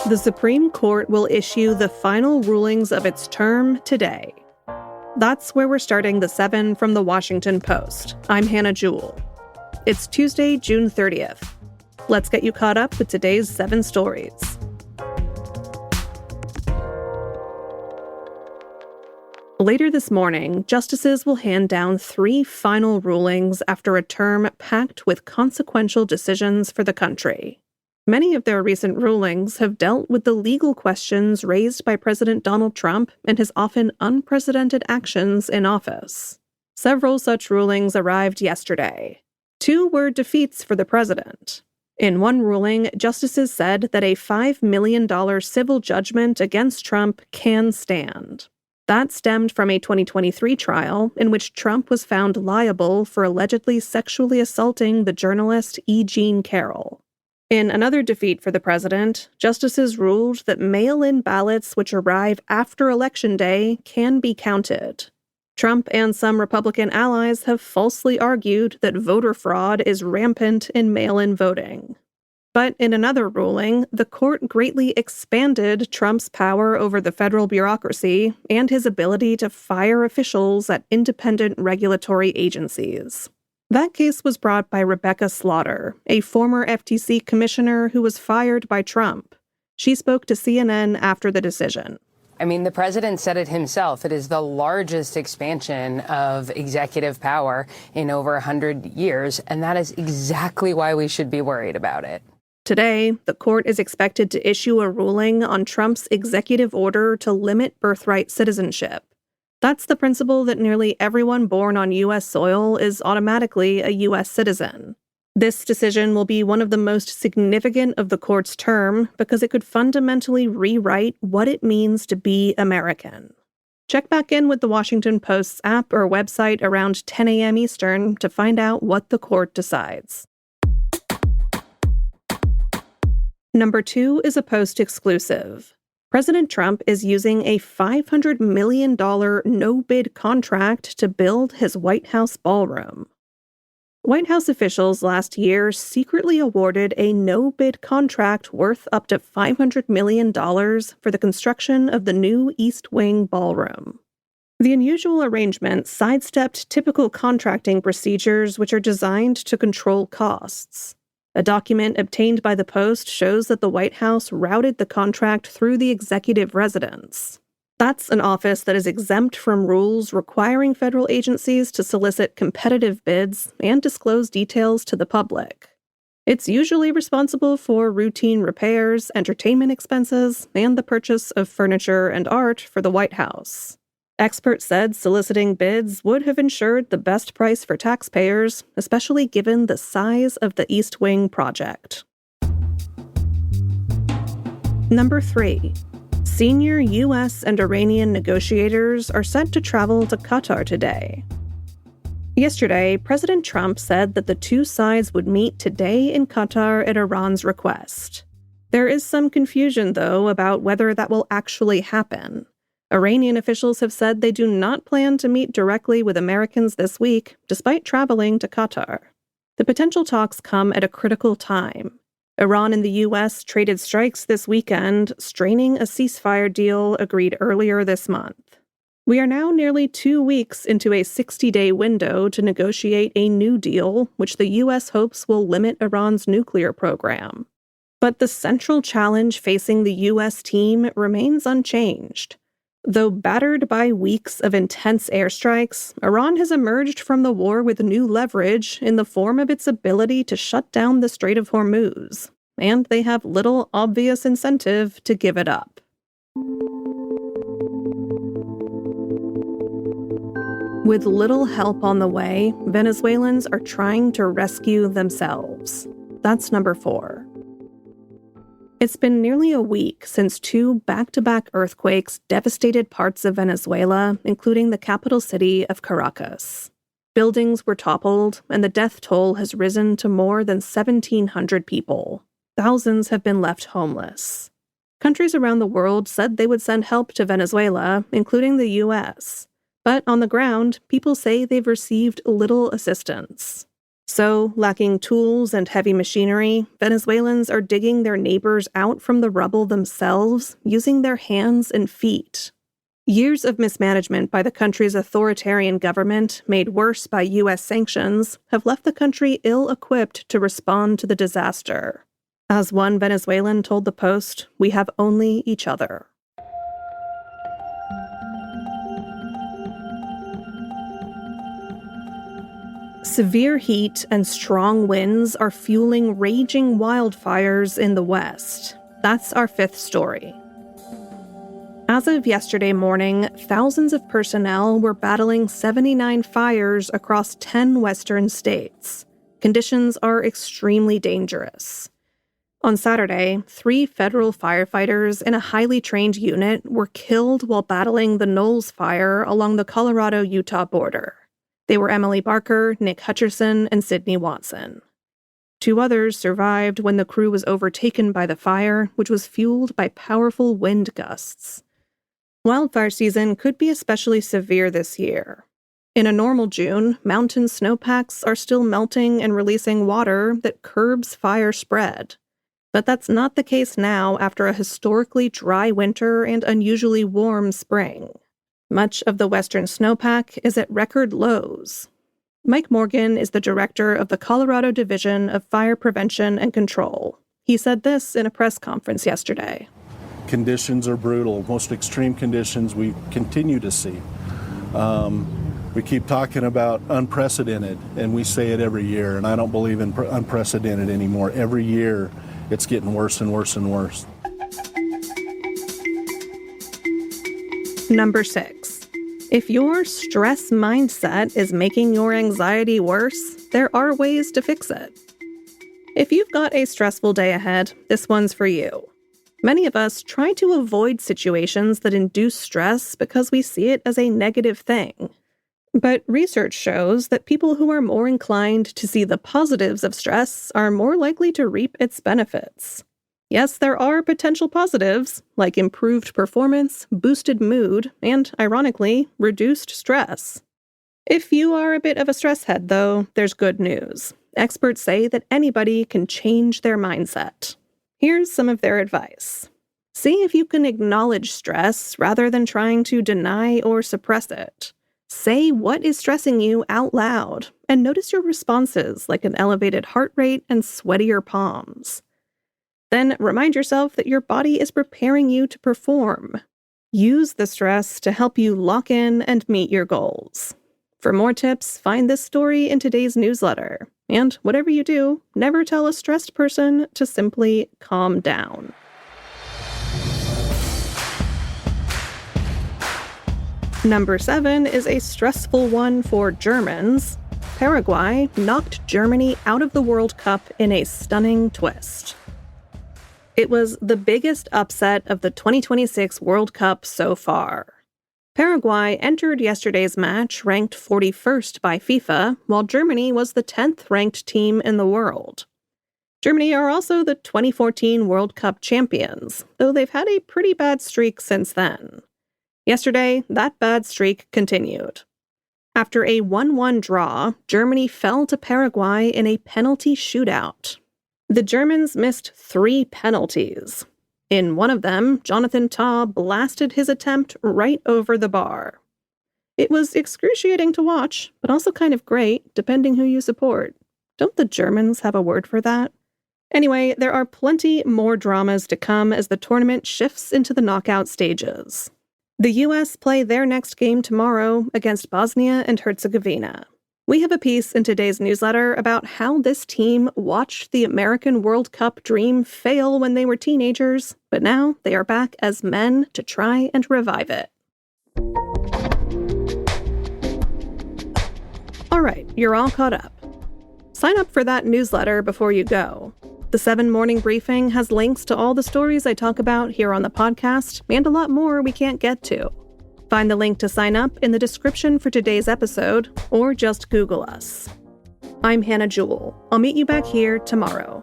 The Supreme Court will issue the final rulings of its term today. That's where we're starting the 7 from the Washington Post. I'm Hannah Jewell. It's Tuesday, June 30th. Let's get you caught up with today's 7 stories. Later this morning, justices will hand down 3 final rulings after a term packed with consequential decisions for the country. Many of their recent rulings have dealt with the legal questions raised by President Donald Trump and his often unprecedented actions in office. Several such rulings arrived yesterday. 2 were defeats for the president. In one ruling, justices said that a $5 million civil judgment against Trump can stand. That stemmed from a 2023 trial in which Trump was found liable for allegedly sexually assaulting the journalist E. Jean Carroll. In another defeat for the president, justices ruled that mail-in ballots which arrive after Election Day can be counted. Trump and some Republican allies have falsely argued that voter fraud is rampant in mail-in voting. But in another ruling, the court greatly expanded Trump's power over the federal bureaucracy and his ability to fire officials at independent regulatory agencies. That case was brought by Rebecca Slaughter, a former FTC commissioner who was fired by Trump. She spoke to CNN after the decision. I mean, the president said it himself. It is the largest expansion of executive power in over 100 years, and that is exactly why we should be worried about it. Today, the court is expected to issue a ruling on Trump's executive order to limit birthright citizenship. That's the principle that nearly everyone born on U.S. soil is automatically a U.S. citizen. This decision will be one of the most significant of the court's term because it could fundamentally rewrite what it means to be American. Check back in with the Washington Post's app or website around 10 a.m. Eastern to find out what the court decides. Number 2 is a Post exclusive. President Trump is using a $500 million no-bid contract to build his White House ballroom. White House officials last year secretly awarded a no-bid contract worth up to $500 million for the construction of the new East Wing ballroom. The unusual arrangement sidestepped typical contracting procedures which are designed to control costs. A document obtained by the Post shows that the White House routed the contract through the executive residence. That's an office that is exempt from rules requiring federal agencies to solicit competitive bids and disclose details to the public. It's usually responsible for routine repairs, entertainment expenses, and the purchase of furniture and art for the White House. Experts said soliciting bids would have ensured the best price for taxpayers, especially given the size of the East Wing project. Number 3. Senior U.S. and Iranian negotiators are set to travel to Qatar today. Yesterday, President Trump said that the 2 sides would meet today in Qatar at Iran's request. There is some confusion, though, about whether that will actually happen. Iranian officials have said they do not plan to meet directly with Americans this week, despite traveling to Qatar. The potential talks come at a critical time. Iran and the U.S. traded strikes this weekend, straining a ceasefire deal agreed earlier this month. We are now nearly 2 weeks into a 60-day window to negotiate a new deal, which the U.S. hopes will limit Iran's nuclear program. But the central challenge facing the U.S. team remains unchanged. Though battered by weeks of intense airstrikes, Iran has emerged from the war with new leverage in the form of its ability to shut down the Strait of Hormuz, and they have little obvious incentive to give it up. With little help on the way, Venezuelans are trying to rescue themselves. That's number 4. It's been nearly a week since 2 back-to-back earthquakes devastated parts of Venezuela, including the capital city of Caracas. Buildings were toppled, and the death toll has risen to more than 1,700 people. Thousands have been left homeless. Countries around the world said they would send help to Venezuela, including the U.S. But on the ground, people say they've received little assistance. So, lacking tools and heavy machinery, Venezuelans are digging their neighbors out from the rubble themselves, using their hands and feet. Years of mismanagement by the country's authoritarian government, made worse by U.S. sanctions, have left the country ill-equipped to respond to the disaster. As one Venezuelan told the Post, "We have only each other." Severe heat and strong winds are fueling raging wildfires in the West. That's our fifth story. As of yesterday morning, thousands of personnel were battling 79 fires across 10 western states. Conditions are extremely dangerous. On Saturday, 3 federal firefighters in a highly trained unit were killed while battling the Knowles Fire along the Colorado-Utah border. They were Emily Barker, Nick Hutcherson, and Sydney Watson. 2 others survived when the crew was overtaken by the fire, which was fueled by powerful wind gusts. Wildfire season could be especially severe this year. In a normal June, mountain snowpacks are still melting and releasing water that curbs fire spread. But that's not the case now after a historically dry winter and unusually warm spring. Much of the western snowpack is at record lows. Mike Morgan is the director of the Colorado Division of Fire Prevention and Control. He said this in a press conference yesterday. Conditions are brutal, most extreme conditions we continue to see. We keep talking about unprecedented, and we say it every year, and I don't believe in unprecedented anymore. Every year, it's getting worse and worse and worse. Number 6. If your stress mindset is making your anxiety worse, there are ways to fix it. If you've got a stressful day ahead, this one's for you. Many of us try to avoid situations that induce stress because we see it as a negative thing. But research shows that people who are more inclined to see the positives of stress are more likely to reap its benefits. Yes, there are potential positives, like improved performance, boosted mood, and, ironically, reduced stress. If you are a bit of a stress head, though, there's good news. Experts say that anybody can change their mindset. Here's some of their advice. See if you can acknowledge stress rather than trying to deny or suppress it. Say what is stressing you out loud, and notice your responses like an elevated heart rate and sweatier palms. Then remind yourself that your body is preparing you to perform. Use the stress to help you lock in and meet your goals. For more tips, find this story in today's newsletter. And whatever you do, never tell a stressed person to simply calm down. Number 7 is a stressful one for Germans. Paraguay knocked Germany out of the World Cup in a stunning twist. It was the biggest upset of the 2026 World Cup so far. Paraguay entered yesterday's match ranked 41st by FIFA, while Germany was the 10th ranked team in the world. Germany are also the 2014 World Cup champions, though they've had a pretty bad streak since then. Yesterday, that bad streak continued. After a 1-1 draw, Germany fell to Paraguay in a penalty shootout. The Germans missed 3 penalties. In one of them, Jonathan Tah blasted his attempt right over the bar. It was excruciating to watch, but also kind of great, depending who you support. Don't the Germans have a word for that? Anyway, there are plenty more dramas to come as the tournament shifts into the knockout stages. The U.S. play their next game tomorrow against Bosnia and Herzegovina. We have a piece in today's newsletter about how this team watched the American World Cup dream fail when they were teenagers, but now they are back as men to try and revive it. All right, you're all caught up. Sign up for that newsletter before you go. The 7 Morning Briefing has links to all the stories I talk about here on the podcast and a lot more we can't get to. Find the link to sign up in the description for today's episode, or just Google us. I'm Hannah Jewell. I'll meet you back here tomorrow.